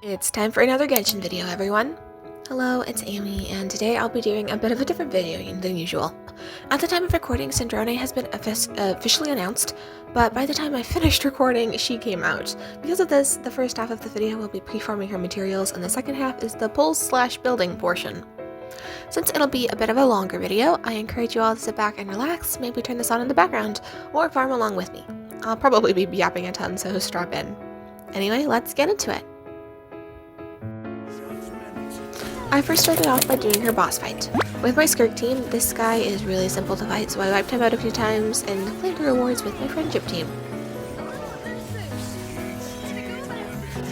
It's time for another Genshin video, everyone. Hello, it's Amy, and today I'll be doing a bit of a different video than usual. At the time of recording, Sandrone has been officially announced, but by the time I finished recording, she came out. Because of this, the first half of the video will be pre-farming her materials, and the second half is the pull/building portion. Since it'll be a bit of a longer video, I encourage you all to sit back and relax, maybe turn this on in the background, or farm along with me. I'll probably be yapping a ton, so strap in. Anyway, let's get into it. I first started off by doing her boss fight. With my Skirk team, this guy is really simple to fight, so I wiped him out a few times and claimed rewards with my friendship team.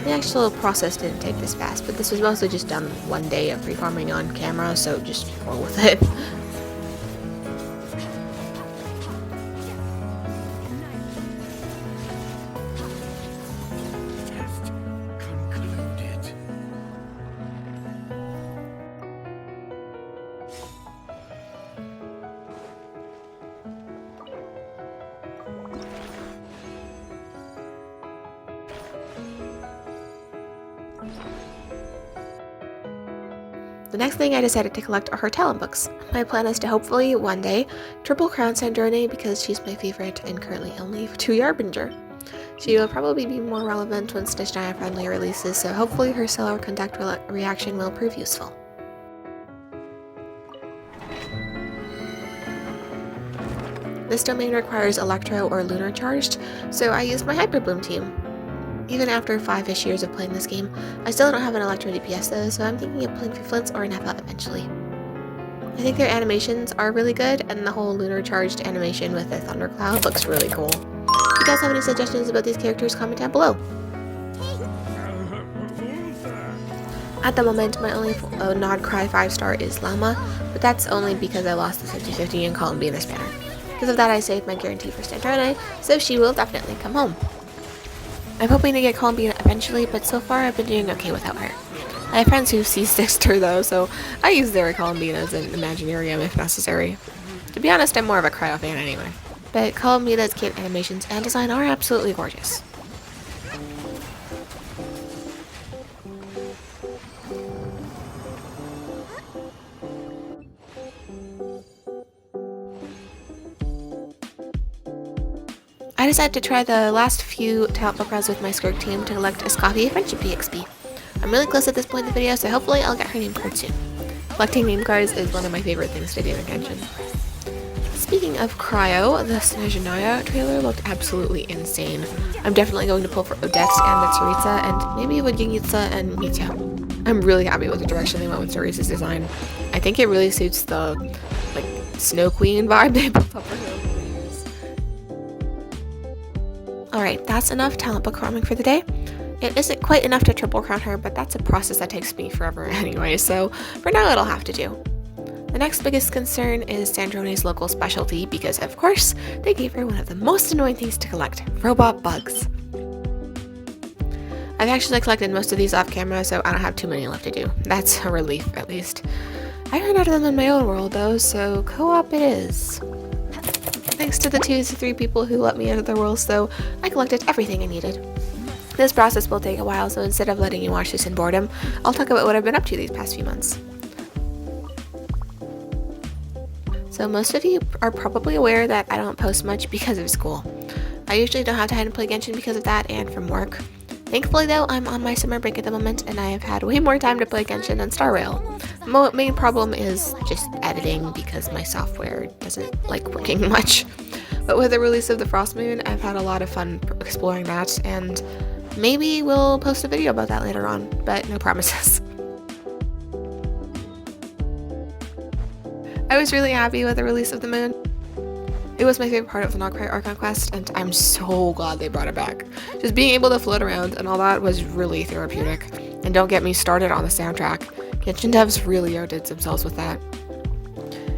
The actual process didn't take this fast, but this was mostly just done one day of pre-farming on camera, so just roll with it. The next thing I decided to collect are her talent books. My plan is to hopefully, one day, triple crown Sandrone because she's my favorite and currently only 2 Yarbinger. She will probably be more relevant when Stitch Naya friendly releases, so hopefully her Stellar Contact reaction will prove useful. This domain requires Electro or Lunar Charged, so I used my Hyper Bloom team. Even after 5-ish years of playing this game, I still don't have an Electro DPS though, so I'm thinking of playing for Flints or Nepha eventually. I think their animations are really good, and the whole Lunar Charged animation with the Thundercloud looks really cool. If you guys have any suggestions about these characters, comment down below. At the moment, my only not krai 5-star is Llama, but that's only because I lost the 50-50 in Columbiana's banner. Because of that, I saved my guarantee for Sandrone, so she will definitely come home. I'm hoping to get Columbiana eventually, but so far I've been doing okay without her. I have friends who C6'd her though, so I use their Columbiana as an Imaginarium if necessary. To be honest, I'm more of a Cryo fan anyway. But Columbiana's kit animations and design are absolutely gorgeous. I decided to try the last few talent book runs with my Skirk team to collect a Scoffy Friendship EXP. I'm really close at this point in the video, so hopefully I'll get her name card soon. Collecting name cards is one of my favorite things to do in Genshin. Speaking of Cryo, the Snezhnaya trailer looked absolutely insane. I'm definitely going to pull for Odette and Tsaritsa, and maybe with Gingitsa and Mitya. I'm really happy with the direction they went with Tsaritsa's design. I think it really suits the, Snow Queen vibe they built up for her. Alright, that's enough talent book farming for the day. It isn't quite enough to triple crown her, but that's a process that takes me forever anyway, so for now it'll have to do. The next biggest concern is Sandrone's local specialty because, of course, they gave her one of the most annoying things to collect, robot bugs. I've actually collected most of these off camera, so I don't have too many left to do. That's a relief, at least. I ran out of them in my own world though, so co-op it is. Thanks to the 2 to 3 people who let me into their worlds, though, I collected everything I needed. This process will take a while, so instead of letting you watch this in boredom, I'll talk about what I've been up to these past few months. So most of you are probably aware that I don't post much because of school. I usually don't have time to play Genshin because of that and from work. Thankfully though, I'm on my summer break at the moment, and I have had way more time to play Genshin than Star Rail. The main problem is just editing because my software doesn't like working much. But with the release of the Frost Moon, I've had a lot of fun exploring that, and maybe we'll post a video about that later on, but no promises. I was really happy with the release of the Moon. It was my favorite part of the Not Krai Archon quest, and I'm so glad they brought it back. Just being able to float around and all that was really therapeutic. And don't get me started on the soundtrack. Genshin devs really outdid themselves with that.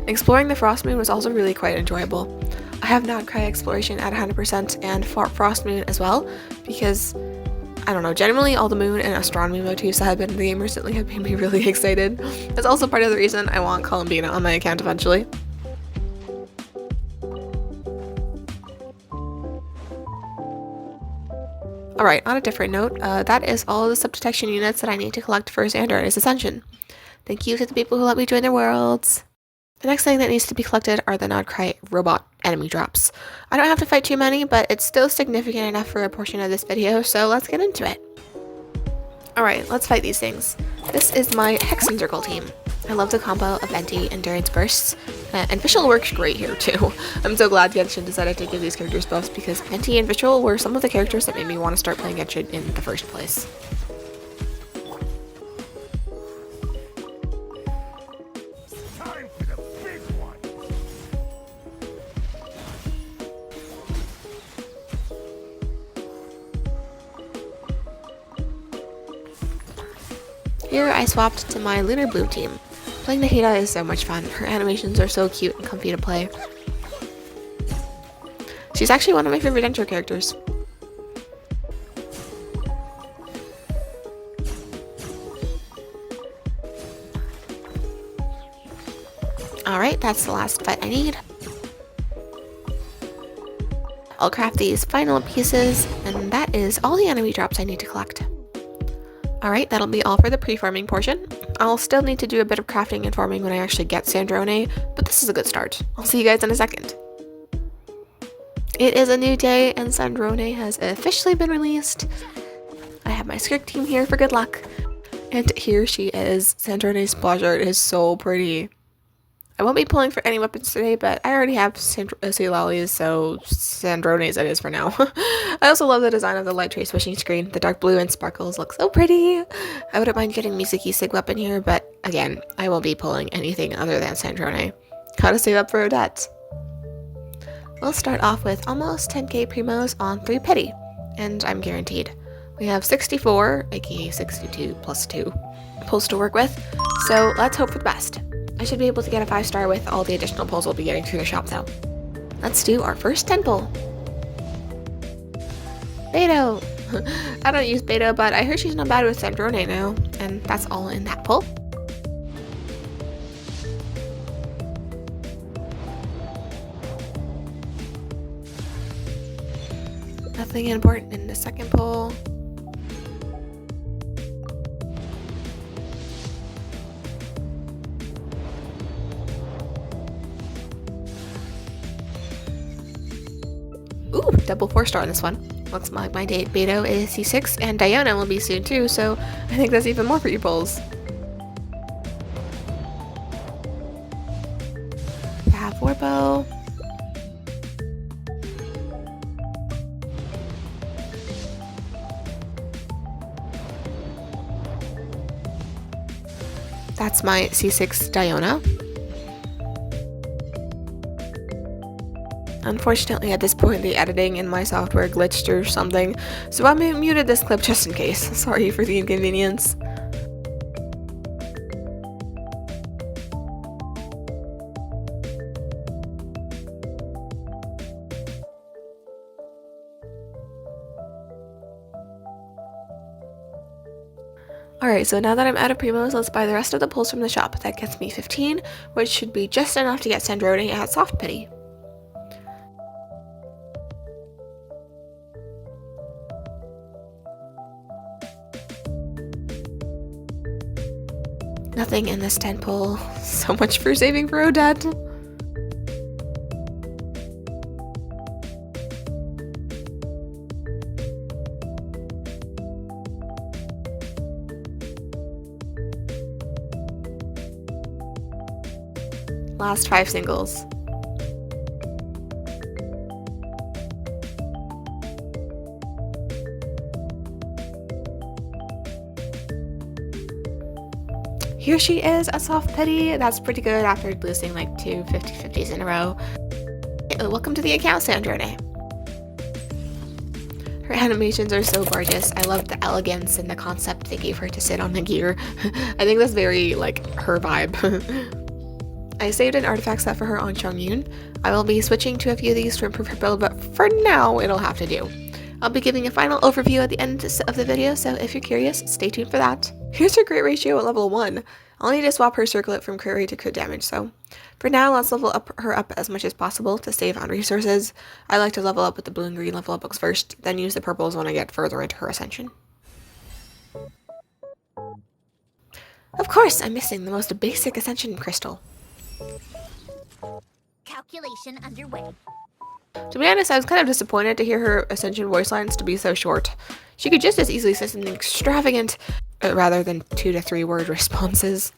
Exploring the Frost Moon was also really quite enjoyable. I have Not Krai exploration at 100% and Frost Moon as well, because, I don't know, generally all the moon and astronomy motifs that have been in the game recently have made me really excited. That's also part of the reason I want Columbiana on my account eventually. Alright, on a different note, that is all the sub-detection units that I need to collect for Sandrone's Ascension. Thank you to the people who let me join their worlds. The next thing that needs to be collected are the krai robot enemy drops. I don't have to fight too many, but it's still significant enough for a portion of this video, so let's get into it. Alright, let's fight these things. This is my Hexencircle team. I love the combo of Venti, Endurance Bursts, and Visual works great here too. I'm so glad Genshin decided to give these characters buffs because Venti and Visual were some of the characters that made me want to start playing Genshin in the first place. Time for the big one. Here I swapped to my Lunar Blue team. Playing Nahida is so much fun. Her animations are so cute and comfy to play. She's actually one of my favorite intro characters. Alright, that's the last fight I need. I'll craft these final pieces, and that is all the enemy drops I need to collect. Alright, that'll be all for the pre-farming portion. I'll still need to do a bit of crafting and farming when I actually get Sandrone, but this is a good start. I'll see you guys in a second. It is a new day, and Sandrone has officially been released. I have my Skirk team here for good luck. And here she is. Sandrone's splash art is so pretty. I won't be pulling for any weapons today, but I already have specialities, so Sandrone's it is for now. I also love the design of the light trace wishing screen. The dark blue and sparkles look so pretty. I wouldn't mind getting Mizuki Sig weapon here, but again, I won't be pulling anything other than Sandrone. Gotta save up for Odette. We'll start off with almost 10k primos on 3 petty, and I'm guaranteed. We have 64, aka 62 plus 2, pulls to work with, so let's hope for the best. I should be able to get a 5-star with all the additional pulls we'll be getting through the shop though. Let's do our first 10 pull. Beto! I don't use Beto, but I heard she's not bad with Sandrone now, and that's all in that pull. Nothing important in the second pull. Ooh, double 4-star on this one. Looks like my date Beto is C6, and Diana will be soon too, so I think that's even more for you pulls. Have Warbo. That's my C6 Diana. Unfortunately, at this point, the editing in my software glitched or something, so I muted this clip just in case. Sorry for the inconvenience. Alright, so now that I'm out of primos, let's buy the rest of the pulls from the shop. That gets me 15, which should be just enough to get Sandrone at soft pity. Nothing in this 10 pull. So much for saving for Odette. Last 5 singles. Here she is, a soft pity. That's pretty good after losing like 2 50/50s in a row. Welcome to the account, Sandrone. Her animations are so gorgeous. I love the elegance and the concept they gave her to sit on the gear. I think that's very, like, her vibe. I saved an artifact set for her on Chongyun. I will be switching to a few of these to improve her build, but for now, it'll have to do. I'll be giving a final overview at the end of the video, so if you're curious, stay tuned for that. Here's her great ratio at level 1. I'll need to swap her circlet from crit rate to crit damage, so for now, let's level her up as much as possible to save on resources. I like to level up with the blue and green level up books first, then use the purples when I get further into her ascension. Of course, I'm missing the most basic ascension crystal. Calculation underway. To be honest, I was kind of disappointed to hear her ascension voice lines to be so short. She could just as easily say something extravagant rather than 2 to 3 word responses.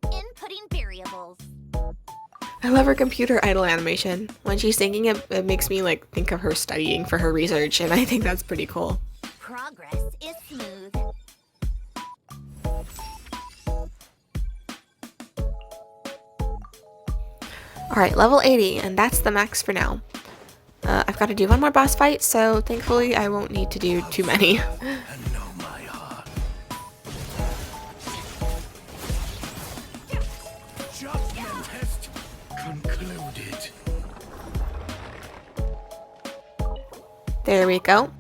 Inputting variables. I love her computer idle animation. When she's singing it makes me like think of her studying for her research, and I think that's pretty cool. Progress is smooth. Alright, level 80, and that's the max for now. I've got to do one more boss fight, so thankfully I won't need to do too many. And know my heart. Judgment test concluded. There we go.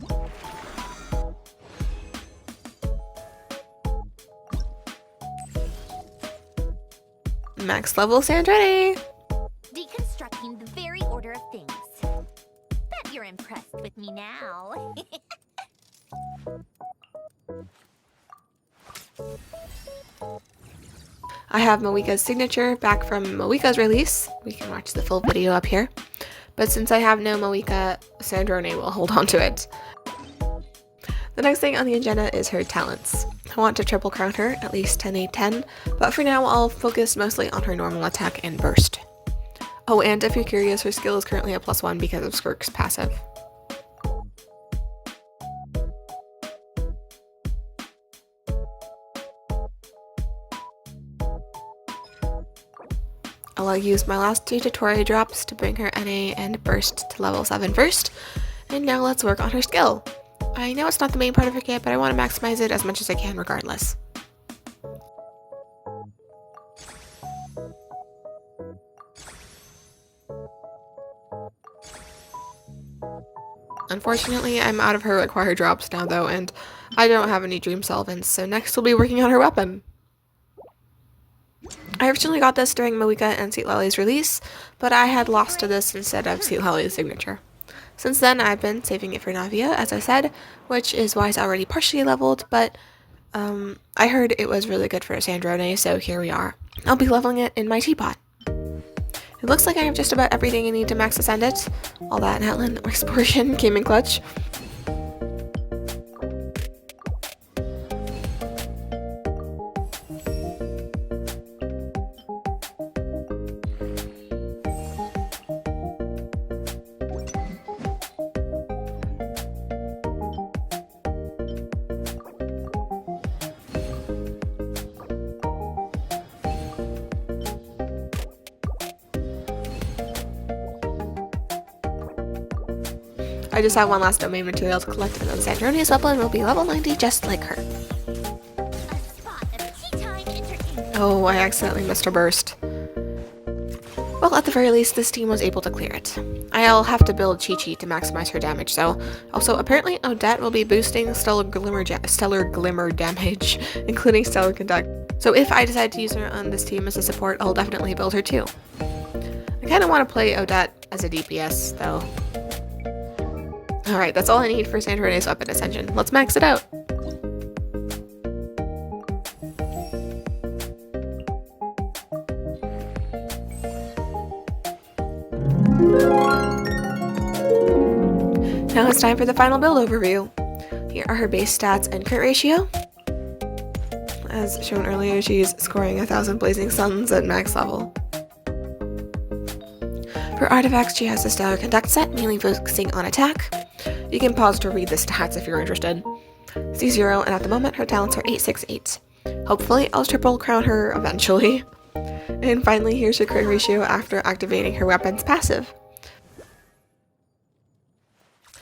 Max level Sandrone! Deconstructing the very order of things. Bet you're impressed with me now. I have Mavuika's signature back from Mavuika's release. We can watch the full video up here. But since I have no Mavuika, Sandrone will hold on to it. The next thing on the agenda is her talents. I want to triple crown her, at least 10-8-10, but for now I'll focus mostly on her normal attack and burst. Oh, and if you're curious, her skill is currently a +1 because of Skirk's passive. I'll use my last 2 tutorial drops to bring her NA and burst to level 7 first, and now let's work on her skill. I know it's not the main part of her kit, but I want to maximize it as much as I can regardless. Unfortunately, I'm out of her required drops now though, and I don't have any Dream Solvents, so next we'll be working on her weapon. I originally got this during Mavuika and Sweet Lolly's release, but I had lost to this instead of Sweet Lolly's signature. Since then, I've been saving it for Navia, as I said, which is why it's already partially leveled, but I heard it was really good for Sandrone, so here we are. I'll be leveling it in my teapot. It looks like I have just about everything I need to max ascend it. All that and Outland Exploration came in clutch. I just have one last domain material to collect, and then Sandrone's weapon will be level 90 just like her. A spot of tea time entertainment. Oh, I accidentally missed her burst. Well, at the very least, this team was able to clear it. I'll have to build Chi-Chi to maximize her damage, though. Also, apparently Odette will be boosting Stellar Glimmer damage, including Stellar Conduct. So if I decide to use her on this team as a support, I'll definitely build her too. I kind of want to play Odette as a DPS, though. Alright, that's all I need for Sandrone's weapon ascension. Let's max it out! Now it's time for the final build overview. Here are her base stats and crit ratio. As shown earlier, she's scoring 1,000 Blazing Suns at max level. For artifacts, she has the Stellar Conduct set, mainly focusing on attack. You can pause to read the stats if you're interested. C0, and at the moment her talents are 868. Hopefully I'll triple crown her eventually. And finally, here's her crit ratio after activating her weapon's passive.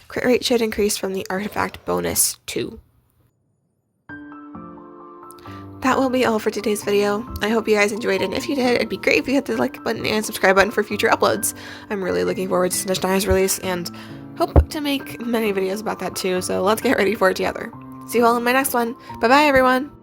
Crit rate should increase from the artifact bonus 2. that will be all for today's video. I hope you guys enjoyed it, and if you did, it'd be great if you hit the like button and subscribe button for future uploads. I'm really looking forward to Sandrone's release and hope to make many videos about that too, so let's get ready for it together. See you all in my next one. Bye bye everyone!